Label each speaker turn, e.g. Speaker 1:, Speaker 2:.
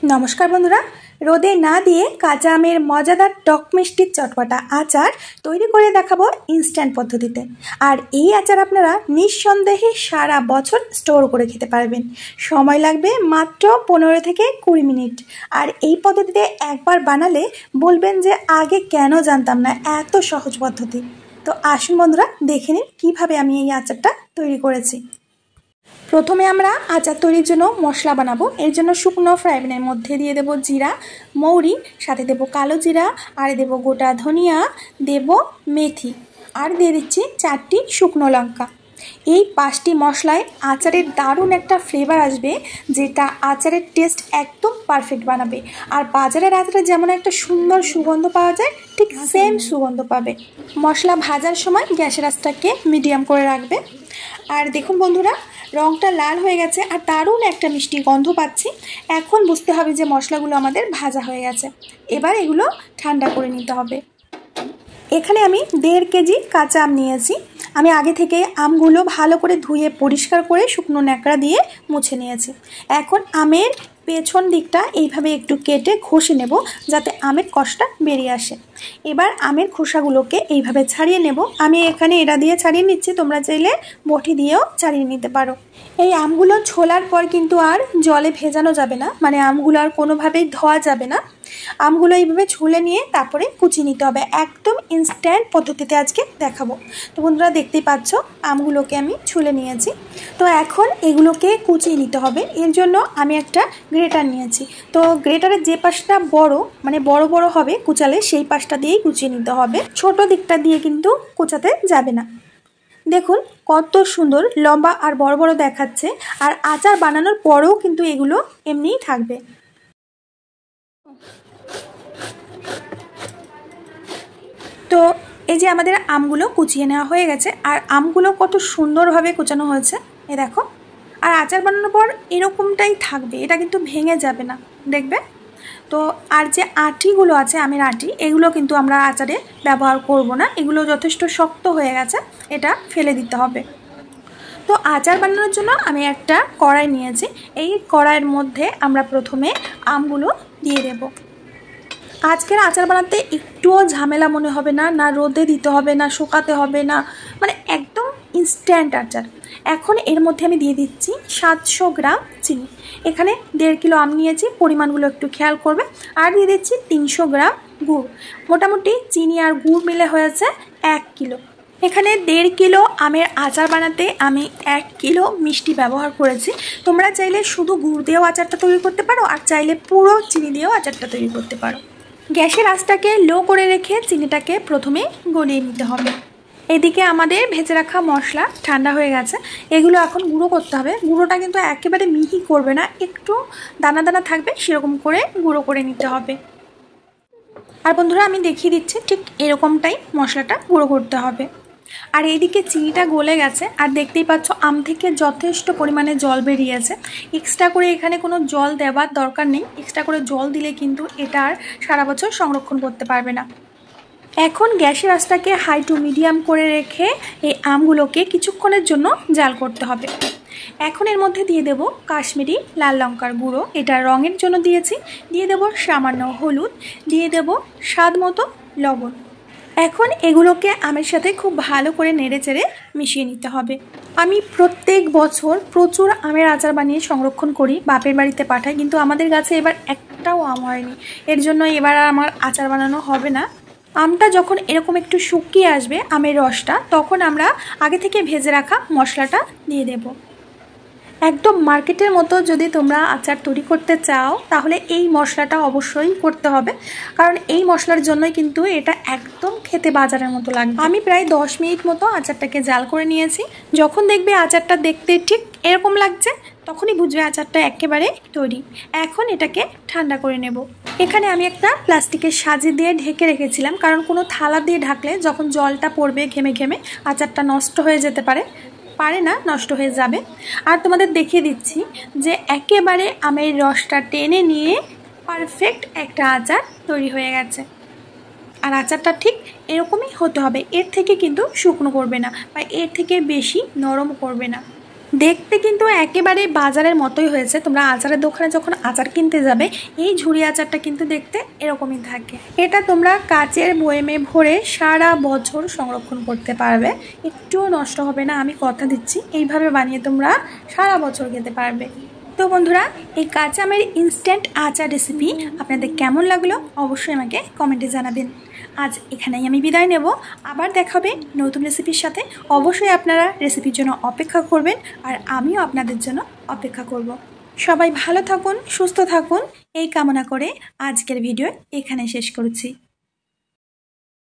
Speaker 1: নমস্কার বন্ধুরা, রোদে না দিয়ে কাঁচা আমের মজাদার টক মিষ্টির চটপটা আচার তৈরি করে দেখাবো ইনস্ট্যান্ট পদ্ধতিতে। আর এই আচার আপনারা নিঃসন্দেহে সারা বছর স্টোর করে খেতে পারবেন। সময় লাগবে মাত্র 15 থেকে 20 মিনিট। আর এই পদ্ধতিতে একবার বানালে বলবেন যে আগে কেন জানতাম না, এত সহজ পদ্ধতি। তো আসুন বন্ধুরা, দেখে নিন কীভাবে আমি এই আচারটা তৈরি করেছি। প্রথমে আমরা আচার তৈরির জন্য মশলা বানাবো। এর জন্য শুকনো ফ্রাই প্যানের মধ্যে দিয়ে দেব জিরা, মৌরি, সাথে দেব কালো জিরা, আর দেব গোটা ধনিয়া, দেব মেথি, আর দিয়ে দিচ্ছি 4টি শুকনো লঙ্কা। এই 5টি মশলায় আচারের দারুণ একটা ফ্লেভার আসবে, যেটা আচারের টেস্ট একদম পারফেক্ট বানাবে। আর বাজারের আচারে যেমন একটা সুন্দর সুগন্ধ পাওয়া যায়, ঠিক সেম সুগন্ধ পাবে। মশলা ভাজার সময় গ্যাসের আঁচটাকে মিডিয়াম করে রাখবে। আর দেখুন বন্ধুরা, রঙটা লাল হয়ে গেছে আর দারুণ একটা মিষ্টি গন্ধ পাচ্ছি। এখন বুঝতে হবে যে মশলাগুলো আমাদের ভাজা হয়ে গেছে। এবার এগুলো ঠান্ডা করে নিতে হবে। এখানে আমি 1.5 কেজি কাঁচা আম নিয়েছি। আমি আগে থেকে আমগুলো ভালো করে ধুয়ে পরিষ্কার করে শুকনো ন্যাকড়া দিয়ে মুছে নিয়েছি। এখন আমের পেছন দিকটা এইভাবে একটু কেটে ঘষে নেব, যাতে আমের কষটা বেরিয়ে আসে। এবার আমের খোসাগুলোকে এইভাবে ছাড়িয়ে নেব। আমি এখানে এটা দিয়ে ছাড়িয়ে নিচ্ছি, তোমরা চাইলে বটি দিয়েও ছাড়িয়ে নিতে পারো। এই আমগুলো ছোলার পর কিন্তু আর জলে ভেজানো যাবে না, মানে আমগুলো আর কোনোভাবেই ধোয়া যাবে না। আমগুলো এইভাবে ছুলে নিয়ে তারপরে কুচিয়ে নিতে হবে। একদম ইনস্ট্যান্ট পদ্ধতিতে আজকে দেখাবো। তো বন্ধুরা, দেখতেই পাচ্ছ আমগুলোকে আমি ছুলে নিয়েছি। তো এখন এগুলোকে কুচিয়ে নিতে হবে। এর জন্য আমি একটা গ্রেটার নিয়েছি। তো গ্রেটারের যে পাশটা বড়, মানে বড় বড় হবে কুচালে, সেই পাশটা দিয়েই কুচিয়ে নিতে হবে। ছোট দিকটা দিয়ে কিন্তু কুচাতে যাবে না। দেখুন কত সুন্দর লম্বা আর বড় বড় দেখাচ্ছে। আর আচার বানানোর পরেও কিন্তু এগুলো এমনিই থাকবে। তো এই যে আমাদের আমগুলো কুচিয়ে নেওয়া হয়ে গেছে। আর আমগুলো কত সুন্দরভাবে কুচানো হয়েছে, এ দেখো। আর আচার বানানোর পর এরকমটাই থাকবে, এটা কিন্তু ভেঙে যাবে না, দেখবে। তো আর যে আটিগুলো আছে, আমের আটি, এগুলো কিন্তু আমরা আচারে ব্যবহার করব না। এগুলো যথেষ্ট শক্ত হয়ে গেছে, এটা ফেলে দিতে হবে। তো আচার বানানোর জন্য আমি একটা কড়াই নিয়েছি। এই কড়াইয়ের মধ্যে আমরা প্রথমে আমগুলো দিয়ে দেব। আজকের আচার বানাতে একটুও ঝামেলা মনে হবে না, না রোদে দিতে হবে, না শুকাতে হবে না, মানে একদম ইনস্ট্যান্ট আচার। এখন এর মধ্যে আমি দিয়ে দিচ্ছি 700 গ্রাম চিনি। এখানে 1.5 কিলো আম নিয়েছি, পরিমাণগুলো একটু খেয়াল করবে। আর দিয়ে দিচ্ছি 300 গ্রাম গুড়। মোটামুটি চিনি আর গুড় মিলে হয়েছে 1 কিলো। এখানে 1.5 কিলো আমের আচার বানাতে আমি 1 কিলো মিষ্টি ব্যবহার করেছি। তোমরা চাইলে শুধু গুড় দিয়েও আচারটা তৈরি করতে পারো, আর চাইলে পুরো চিনি দিয়েও আচারটা তৈরি করতে পারো। গ্যাসের আঁচটাকে লো করে রেখে চিনিটাকে প্রথমে গলিয়ে নিতে হবে। এদিকে আমাদের ভেজে রাখা মশলা ঠান্ডা হয়ে গেছে। এগুলো এখন গুঁড়ো করতে হবে। গুঁড়োটা কিন্তু একেবারে মিহি করবে না, একটু দানা দানা থাকবে, সেরকম করে গুঁড়ো করে নিতে হবে। আর বন্ধুরা, আমি দেখিয়ে দিচ্ছি, ঠিক এরকমটাই মশলাটা গুঁড়ো করতে হবে। আর এইদিকে চিনিটা গলে গেছে, আর দেখতেই পাচ্ছ আম থেকে যথেষ্ট পরিমাণে জল বেরিয়েছে। এক্সট্রা করে এখানে কোনো জল দেওয়ার দরকার নেই। এক্সট্রা করে জল দিলে কিন্তু এটা আর সারা বছর সংরক্ষণ করতে পারবে না। এখন গ্যাসের আঁচটাকে হাই টু মিডিয়াম করে রেখে এই আমগুলোকে কিছুক্ষণের জন্য জাল করতে হবে। এখন এর মধ্যে দিয়ে দেব কাশ্মীরি লাল লঙ্কার গুঁড়ো, এটা রঙের জন্য দিয়েছি। দিয়ে দেব সামান্য হলুদ, দিয়ে দেব স্বাদ মতো লবণ। এখন এগুলোকে আমের সাথে খুব ভালো করে নেড়ে চেড়ে মিশিয়ে নিতে হবে। আমি প্রত্যেক বছর প্রচুর আমের আচার বানিয়ে সংরক্ষণ করি, বাপের বাড়িতে পাঠাই, কিন্তু আমাদের গাছে এবার একটাও আম হয়নি। এর জন্য এবার আমার আচার বানানো হবে না। আমটা যখন এরকম একটু শুকিয়ে আসবে আমের রসটা, তখন আমরা আগে থেকে ভেজে রাখা মশলাটা দিয়ে দেব। একদম মার্কেটের মতো যদি তোমরা আচার তৈরি করতে চাও, তাহলে এই মশলাটা অবশ্যই করতে হবে, কারণ এই মশলার জন্যই কিন্তু এটা একদম খেতে বাজারের মতো লাগবে। আমি প্রায় 10 মিনিট মতো আচারটাকে জাল করে নিয়েছি। যখন দেখবে আচারটা দেখতে ঠিক এরকম লাগছে, তখনই বুঝবে আচারটা একেবারে তৈরি। এখন এটাকে ঠান্ডা করে নেব। এখানে আমি একটা প্লাস্টিকের সাজি দিয়ে ঢেকে রেখেছিলাম, কারণ কোনো থালা দিয়ে ঢাকলে যখন জলটা পড়বে ঘেমে ঘেমে আচারটা নষ্ট হয়ে যেতে পারে না, নষ্ট হয়ে যাবে। আর তোমাদের দেখিয়ে দিচ্ছি যে একেবারে আমের রসটা টেনে নিয়ে পারফেক্ট একটা আচার তৈরি হয়ে গেছে। আর আচারটা ঠিক এরকমই হতে হবে, এর থেকে কিন্তু শুকনো করবে না, বা এর থেকে বেশি নরম করবে না। দেখতে কিন্তু একেবারে বাজারের মতোই হয়েছে। তোমরা আচারের দোকানে যখন আচার কিনতে যাবে এই ঝুড়ি আচারটা কিন্তু দেখতে এরকমই থাকে। এটা তোমরা কাচের বয়েমে ভরে সারা বছর সংরক্ষণ করতে পারবে, একটুও নষ্ট হবে না, আমি কথা দিচ্ছি। এইভাবে বানিয়ে তোমরা সারা বছর খেতে পারবে। তো বন্ধুরা, এই কাঁচা আমের ইনস্ট্যান্ট আচার রেসিপি আপনাদের কেমন লাগলো অবশ্যই আমাকে কমেন্টে জানাবেন। আজ এখানেই আমি বিদায় নেব, আবার দেখা হবে নতুন রেসিপির সাথে। অবশ্যই আপনারা রেসিপির জন্য অপেক্ষা করবেন আর আমিও আপনাদের জন্য অপেক্ষা করব। সবাই ভালো থাকুন, সুস্থ থাকুন এই কামনা করে আজকের ভিডিও এখানে শেষ করছি।